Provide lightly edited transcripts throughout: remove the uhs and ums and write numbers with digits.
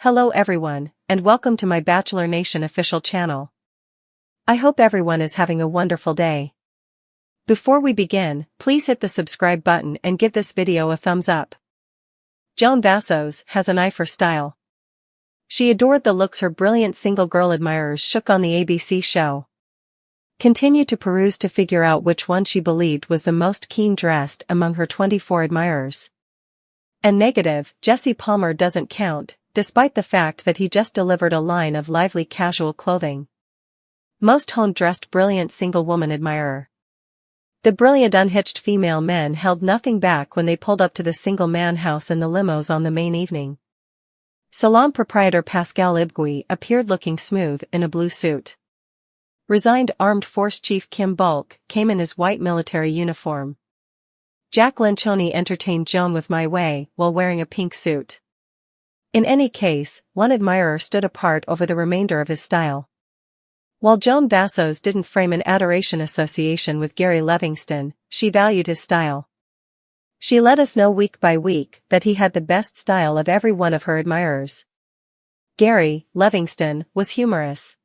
Hello everyone, and welcome to my Bachelor Nation official channel. I hope everyone is having a wonderful day. Before we begin, please hit the subscribe button and give this video a thumbs up. Joan Vassos has an eye for style. She adored the looks her brilliant single girl admirers shook on the ABC show. Continued to peruse to figure out which one she believed was the most keen-dressed among her 24 admirers. And negative, Jesse Palmer doesn't count, despite the fact that he just delivered a line of lively casual clothing. Most honed-dressed brilliant single woman admirer. The brilliant unhitched female men held nothing back when they pulled up to the single man house in the limos on the main evening. Salon proprietor Pascal Ibgui appeared looking smooth in a blue suit. Resigned Armed Force Chief Kim Bulk came in his white military uniform. Jack Lencioni entertained Joan with My Way while wearing a pink suit. In any case, one admirer stood apart over the remainder of his style. While Joan Vassos didn't frame an adoration association with Gary Levingston, she valued his style. She let us know week by week that he had the best style of every one of her admirers. Gary Levingston was humorous.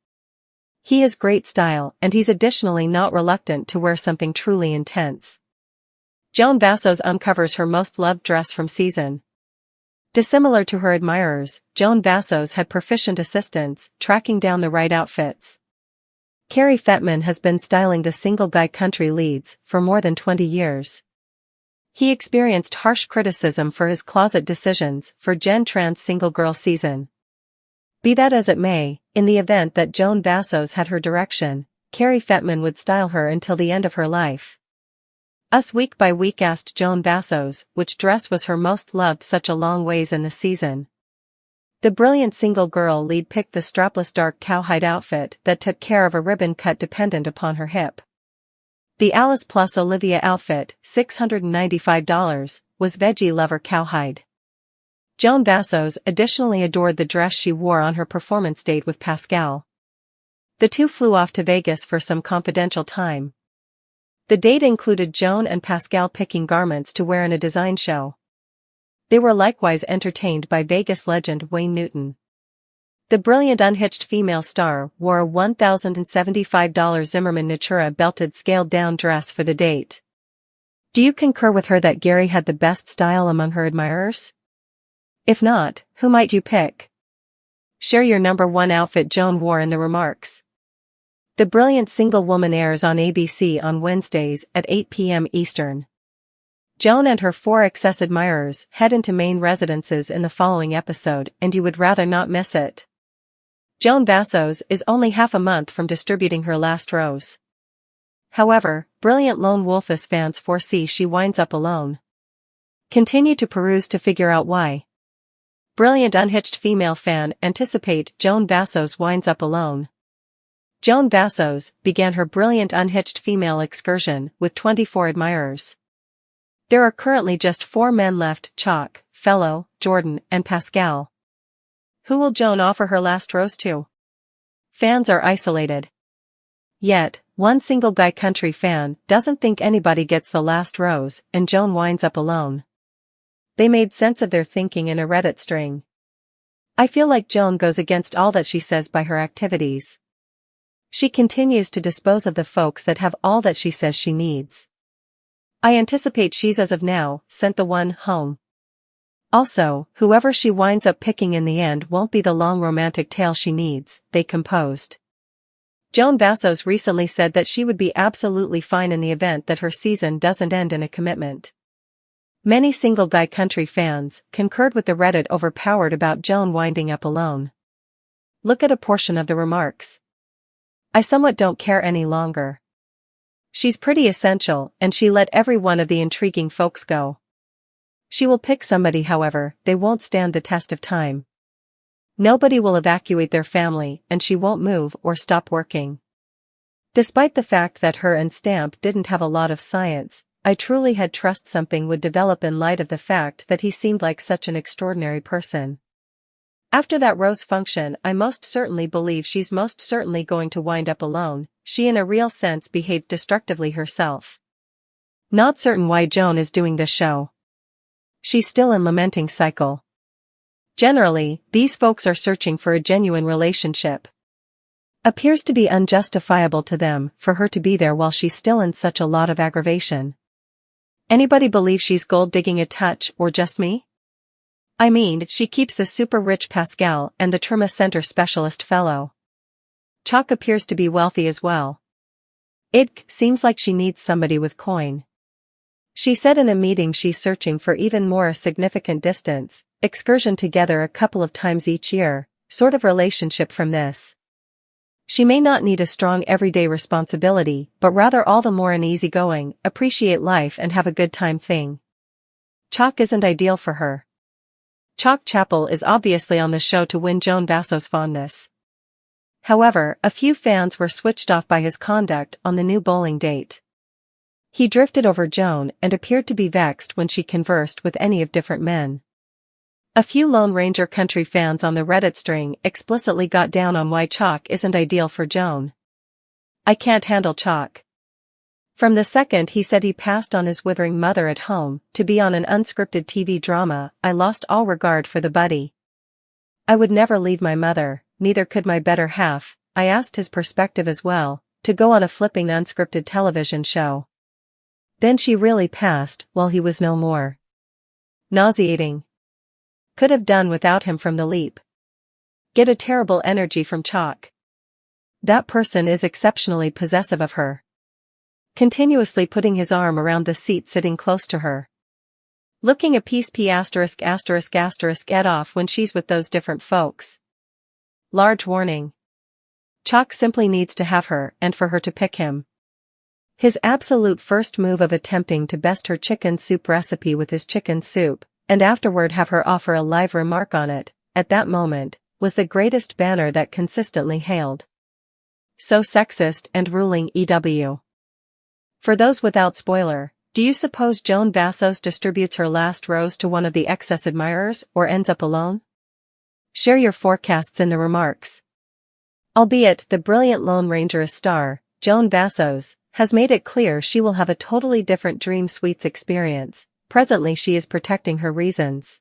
He has great style, and he's additionally not reluctant to wear something truly intense. Joan Vassos uncovers her most loved dress from season. Dissimilar to her admirers, Joan Vassos had proficient assistants tracking down the right outfits. Carrie Fettman has been styling the single guy country leads for more than 20 years. He experienced harsh criticism for his closet decisions for Gen Trans single girl season. Be that as it may, in the event that Joan Vassos had her direction, Carrie Fettman would style her until the end of her life. Us week by week asked Joan Vassos which dress was her most loved such a long ways in the season. The brilliant single girl lead picked the strapless dark cowhide outfit that took care of a ribbon cut dependent upon her hip. The Alice plus Olivia outfit, $695, was veggie lover cowhide. Joan Vassos additionally adored the dress she wore on her performance date with Pascal. The two flew off to Vegas for some confidential time. The date included Joan and Pascal picking garments to wear in a design show. They were likewise entertained by Vegas legend Wayne Newton. The brilliant unhitched female star wore a $1,075 Zimmermann Natura belted scaled-down dress for the date. Do you concur with her that Gary had the best style among her admirers? If not, who might you pick? Share your number one outfit Joan wore in the remarks. The brilliant single woman airs on ABC on Wednesdays at 8 p.m. Eastern. Joan and her 4 excess admirers head into main residences in the following episode, and you would rather not miss it. Joan Vassos is only half a month from distributing her last rose. However, brilliant lone wolfess fans foresee she winds up alone. Continue to peruse to figure out why. Brilliant unhitched female fan anticipate Joan Vassos winds up alone. Joan Vassos began her brilliant unhitched female excursion with 24 admirers. There are currently just 4 men left: Chalk, Fellow, Jordan, and Pascal. Who will Joan offer her last rose to? Fans are isolated. Yet, one single guy country fan doesn't think anybody gets the last rose, and Joan winds up alone. They made sense of their thinking in a Reddit string. I feel like Joan goes against all that she says by her activities. She continues to dispose of the folks that have all that she says she needs. I anticipate she's as of now sent the one home. Also, whoever she winds up picking in the end won't be the long romantic tale she needs, they composed. Joan Vassos recently said that she would be absolutely fine in the event that her season doesn't end in a commitment. Many single guy country fans concurred with the Reddit overpowered about Joan winding up alone. Look at a portion of the remarks. I somewhat don't care any longer. She's pretty essential, and she let every one of the intriguing folks go. She will pick somebody, however, they won't stand the test of time. Nobody will evacuate their family, and she won't move or stop working. Despite the fact that her and Stamp didn't have a lot of science, I truly had trust something would develop in light of the fact that he seemed like such an extraordinary person. After that rose function, I most certainly believe she's most certainly going to wind up alone. She in a real sense behaved destructively herself. Not certain why Joan is doing this show. She's still in lamenting cycle. Generally, these folks are searching for a genuine relationship. Appears to be unjustifiable to them for her to be there while she's still in such a lot of aggravation. Anybody believe she's gold-digging a touch or just me? I mean, she keeps the super-rich Pascal and the trauma center specialist fellow. Chalk appears to be wealthy as well. It seems like she needs somebody with coin. She said in a meeting she's searching for even more a significant distance, excursion together a couple of times each year, sort of relationship from this. She may not need a strong everyday responsibility, but rather all the more an easygoing, appreciate life and have a good time thing. Chalk isn't ideal for her. Chalk Chapel is obviously on the show to win Joan Vassos' fondness. However, a few fans were switched off by his conduct on the new bowling date. He drifted over Joan and appeared to be vexed when she conversed with any of different men. A few Lone Ranger country fans on the Reddit string explicitly got down on why Chalk isn't ideal for Joan. I can't handle Chalk. From the second he said he passed on his withering mother at home to be on an unscripted TV drama, I lost all regard for the buddy. I would never leave my mother, neither could my better half. I asked his perspective as well, to go on a flipping unscripted television show. Then she really passed while he was no more. Nauseating. Could have done without him from the leap. Get a terrible energy from Chalk. That person is exceptionally possessive of her. Continuously putting his arm around the seat sitting close to her. Looking a piece p*** ed off when she's with those different folks. Large warning. Chalk simply needs to have her and for her to pick him. His absolute first move of attempting to best her chicken soup recipe with his chicken soup, and afterward have her offer a live remark on it, at that moment, was the greatest banner that consistently hailed. So sexist and ruling EW. For those without spoiler, do you suppose Joan Vassos distributes her last rose to one of the excess admirers or ends up alone? Share your forecasts in the remarks. Albeit the brilliant Lone Ranger star, Joan Vassos, has made it clear she will have a totally different Dream Suites experience. Presently she is protecting her reasons.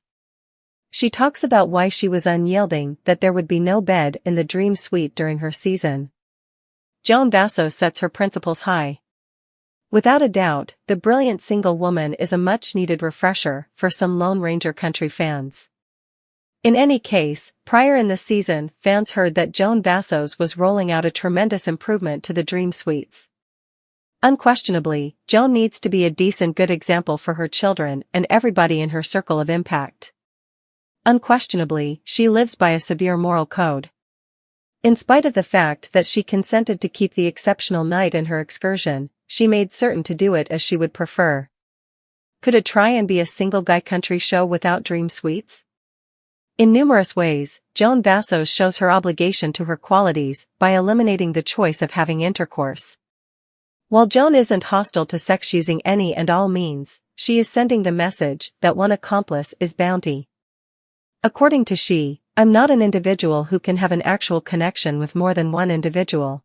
She talks about why she was unyielding that there would be no bed in the Dream Suite during her season. Joan Vassos sets her principles high. Without a doubt, the brilliant single woman is a much-needed refresher for some Lone Ranger country fans. In any case, prior in the season, fans heard that Joan Vassos was rolling out a tremendous improvement to the Dream Suites. Unquestionably, Joan needs to be a decent good example for her children and everybody in her circle of impact. Unquestionably, she lives by a severe moral code. In spite of the fact that she consented to keep the exceptional night in her excursion, she made certain to do it as she would prefer. Could it try and be a single-guy country show without Dream Suites? In numerous ways, Joan Vassos shows her obligation to her qualities by eliminating the choice of having intercourse. While Joan isn't hostile to sex using any and all means, she is sending the message that one accomplice is bounty. According to she, I'm not an individual who can have an actual connection with more than one individual.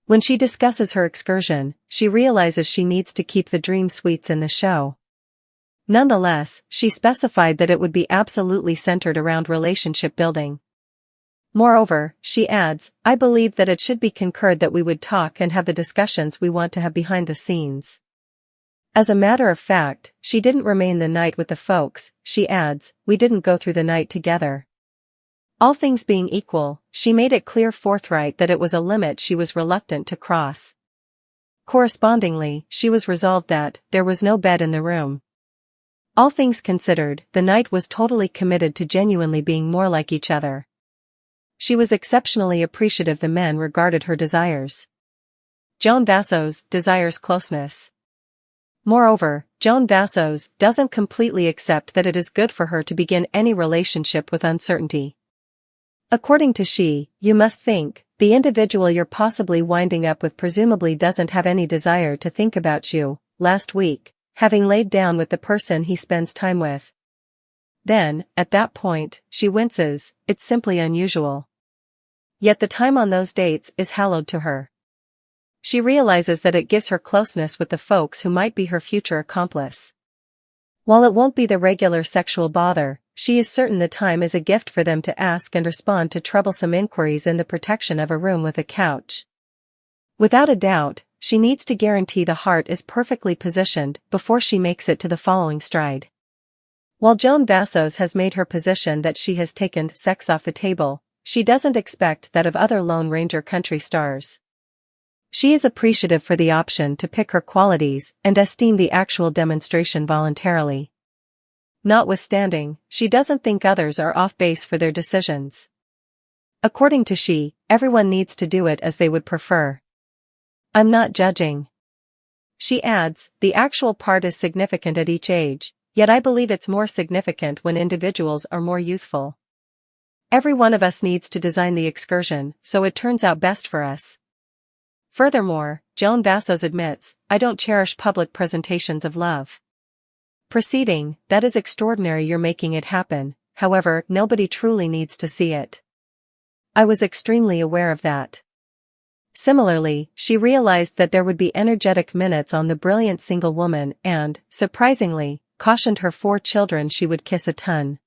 When she discusses her excursion, she realizes she needs to keep the Dream Suites in the show. Nonetheless, she specified that it would be absolutely centered around relationship building. Moreover, she adds, I believe that it should be concurred that we would talk and have the discussions we want to have behind the scenes. As a matter of fact, she didn't remain the night with the folks, she adds, we didn't go through the night together. All things being equal, she made it clear forthright that it was a limit she was reluctant to cross. Correspondingly, she was resolved that there was no bed in the room. All things considered, the night was totally committed to genuinely being more like each other. She was exceptionally appreciative the men regarded her desires. Joan Vassos desires closeness. Moreover, Joan Vassos doesn't completely accept that it is good for her to begin any relationship with uncertainty. According to she, you must think, the individual you're possibly winding up with presumably doesn't have any desire to think about you, last week, having laid down with the person he spends time with. Then, at that point, she winces, it's simply unusual. Yet the time on those dates is hallowed to her. She realizes that it gives her closeness with the folks who might be her future accomplice. While it won't be the regular sexual bother, she is certain the time is a gift for them to ask and respond to troublesome inquiries in the protection of a room with a couch. Without a doubt, she needs to guarantee the heart is perfectly positioned before she makes it to the following stride. While Joan Vassos has made her position that she has taken sex off the table, she doesn't expect that of other Lone Ranger country stars. She is appreciative for the option to pick her qualities and esteem the actual demonstration voluntarily. Notwithstanding, she doesn't think others are off base for their decisions. According to she, everyone needs to do it as they would prefer. I'm not judging. She adds, the actual part is significant at each age, yet I believe it's more significant when individuals are more youthful. Every one of us needs to design the excursion so it turns out best for us. Furthermore, Joan Vassos admits, I don't cherish public presentations of love. Proceeding, that is extraordinary, you're making it happen, however, nobody truly needs to see it. I was extremely aware of that. Similarly, she realized that there would be energetic minutes on the brilliant single woman and, surprisingly, cautioned her 4 children she would kiss a ton.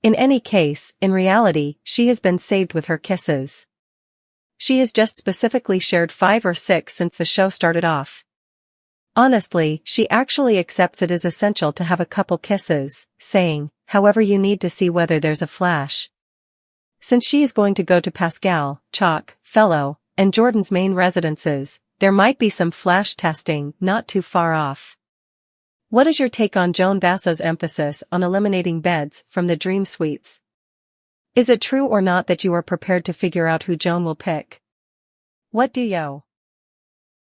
In any case, in reality, she has been saved with her kisses. She has just specifically shared 5 or 6 since the show started off. Honestly, she actually accepts it is essential to have a couple kisses, saying, however, you need to see whether there's a flash. Since she is going to go to Pascal, Chalk, Fellow, and Jordan's main residences, there might be some flash testing not too far off. What is your take on Joan Vassos' emphasis on eliminating beds from the dream suites? Is it true or not that you are prepared to figure out who Joan will pick? What do you